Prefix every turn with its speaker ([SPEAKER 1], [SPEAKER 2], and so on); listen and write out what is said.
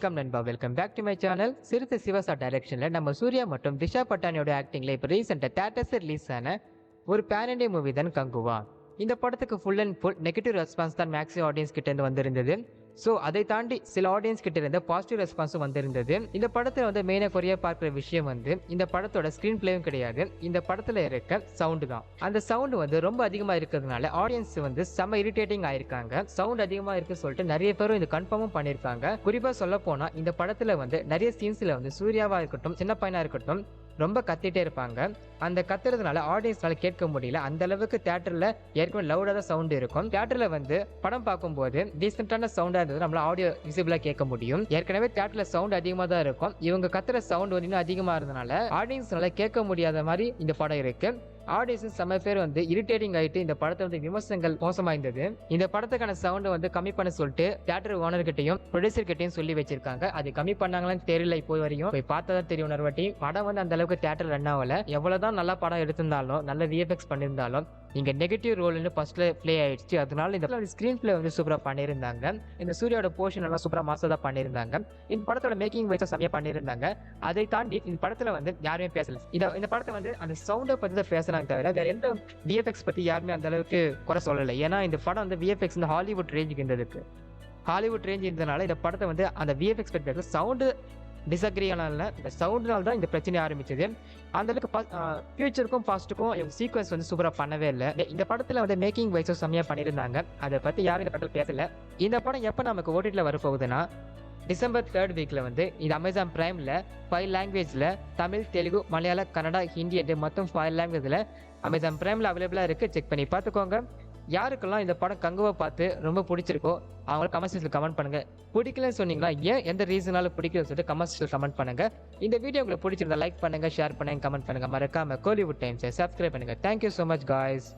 [SPEAKER 1] Welcome நண்பா, welcome back to my channel. சிறுத்தை சிவசா டைரக்ஷன்ல நம்ம சூர்யா மற்றும் திஷா பட்டானியோட ஆக்டிங்ல இப்போ ரீசெண்டாக தேட்டர்ஸ் ரிலீஸ் ஆன ஒரு பேன் இண்டியா மூவி தான் கங்குவா. இந்த படத்துக்கு full and full negative response தான் மேக்ஸிமம் ஆடியன்ஸ் கிட்ட இருந்து வந்திருந்தது. ஸோ அதை தாண்டி சில ஆடியன்ஸ் கிட்ட இருந்த பாசிட்டிவ் ரெஸ்பான்ஸும் வந்திருந்தது. இந்த படத்தில் வந்து மெயினாக குறைய பார்க்குற விஷயம் வந்து இந்த படத்தோட ஸ்க்ரீன் பிளேயும் கிடையாது, இந்த படத்தில் இருக்க சவுண்டு தான். அந்த சவுண்டு வந்து ரொம்ப அதிகமாக இருக்கிறதுனால ஆடியன்ஸ் வந்து செம்ம இரிட்டேட்டிங் ஆயிருக்காங்க. சவுண்ட் அதிகமாக இருக்குன்னு சொல்லிட்டு நிறைய பேரும் இது கன்ஃபார்மும் பண்ணியிருக்காங்க. குறிப்பாக சொல்ல போனால் இந்த படத்தில் வந்து நிறைய சீன்ஸில் வந்து சூர்யாவாக இருக்கட்டும், சின்ன பையனாக இருக்கட்டும் ரொம்ப கத்திட்டே இருப்பாங்க. அந்த கத்துறதுனால ஆடியன்ஸ்னால கேட்க முடியல. அந்த அளவுக்கு தியேட்டர்ல ஏற்கனவே லவுடா தான் சவுண்ட் இருக்கும். தியேட்டர்ல வந்து படம் பார்க்கும்போது டீசென்டான சவுண்டா இருந்தது நம்மளால ஆடியோ விசிபிளா கேட்க முடியும். ஏற்கனவே தியேட்டர்ல சவுண்ட் அதிகமா தான் இருக்கும். இவங்க கத்துற சவுண்ட் வந்து இன்னும் அதிகமா இருந்தனால ஆடியன்ஸ்னால கேட்க முடியாத மாதிரி இந்த படம் இருக்கு. ஆடியன்ஸ் செம்ம பேர் வந்து இரிட்டேட்டிங் ஆயிட்டு இந்த படத்தை வந்து விமர்சனங்கள் மோசமா இருந்தது. இந்த படத்துக்கான சவுண்ட் வந்து கம்மி பண்ண சொல்லிட்டு தியேட்டர் ஓனர் கிட்டையும் ப்ரொடியூசர் கிட்டையும் சொல்லி வச்சிருக்காங்க. அது கம்மி பண்ணாங்களான்னு தெரியல. இப்போ வரையும் போய் பார்த்ததான் தெரியும். ஒரு படம் வந்து அந்த அளவுக்கு தியேட்டர் ரன் ஆகல. எவ்வளவுதான் நல்லா படம் எடுத்திருந்தாலும் நல்ல விஎஃப்எக்ஸ் பண்ணியிருந்தாலும் இங்க நெகட்டிவ் ரோல்னு ஃபர்ஸ்ட்ல பிளே ஆயிடுச்சு. அதனால இந்த ஸ்கிரீன் பிளே வந்து சூப்பரா பண்ணியிருந்தாங்க. இந்த சூர்யாவோட போர்ஷன் எல்லாம் சூப்பரா மாசா தான் பண்ணியிருந்தாங்க. இந்த படத்தோட மேக்கிங் வைஸா செம்மையா பண்ணியிருந்தாங்க. அதை தாண்டி இந்த படத்துல வந்து யாருமே பேசல. இந்த படத்தை வந்து அந்த சவுண்டை பத்தி தான் பேசுறாங்க தவிர வேற எந்த விஎஃப்எக்ஸ் பத்தி யாருமே அந்த அளவுக்கு குறை சொல்லலை. ஏன்னா இந்த படம் வந்து விஎஃப்எக்ஸ் வந்து ஹாலிவுட் ரேஞ்சுக்கு இருந்ததுக்கு ஹாலிவுட் ரேஞ்ச் இருந்ததுனால இந்த படத்தை வந்து அந்த விஎஃப்எக்ஸ் பத்தி சவுண்டு டிஸ்அக்ரி ஆனால இந்த சவுண்ட்னால தான் இந்த பிரச்சனை ஆரம்பிச்சது. அந்த அளவுக்கு ஃபியூச்சருக்கும் பாஸ்ட்டுக்கும் சீக்வன்ஸ் வந்து சூப்பராக பண்ணவே இல்லை. இந்த படத்தில் வந்து மேக்கிங் வைஸும் செம்மையாக பண்ணியிருந்தாங்க. அதை பற்றி யாரும் இந்த படத்தில் பேசல. இந்த படம் எப்போ நமக்கு ஓடிடியில் வரப்போகுதுன்னா டிசம்பர் 3rd வீக்கில் வந்து இது அமேசான் பிரைமில் 5 லாங்குவேஜில் தமிழ், தெலுங்கு, மலையாள, கன்னடா, ஹிந்தி என்று மொத்தம் 5 லாங்குவேஜில் அமேசான் பிரைமில் அவைலபிளாக இருக்குது. செக் பண்ணி பார்த்துக்கோங்க. யாருக்கெல்லாம் இந்த படம் கங்குவை பார்த்து ரொம்ப பிடிச்சிருக்கோ அவங்களுக்கு கமெண்ட் செக்ஷனில் கமெண்ட் பண்ணுங்க. பிடிக்கலன்னு சொன்னீங்களா, ஏன் எந்த ரீசனால பிடிக்கலன்னு சொல்லிட்டு கமெண்ட் செக்ஷனில் கமெண்ட் பண்ணுங்க. இந்த வீடியோ உங்களுக்கு பிடிச்சிருந்தா லைக் பண்ணுங்க, ஷேர் பண்ணுங்க, கமெண்ட் பண்ணுங்க. மறக்காம கோலிவுட் டைம்ஸை சப்ஸ்கிரைப் பண்ணுங்க. Thank you so much guys.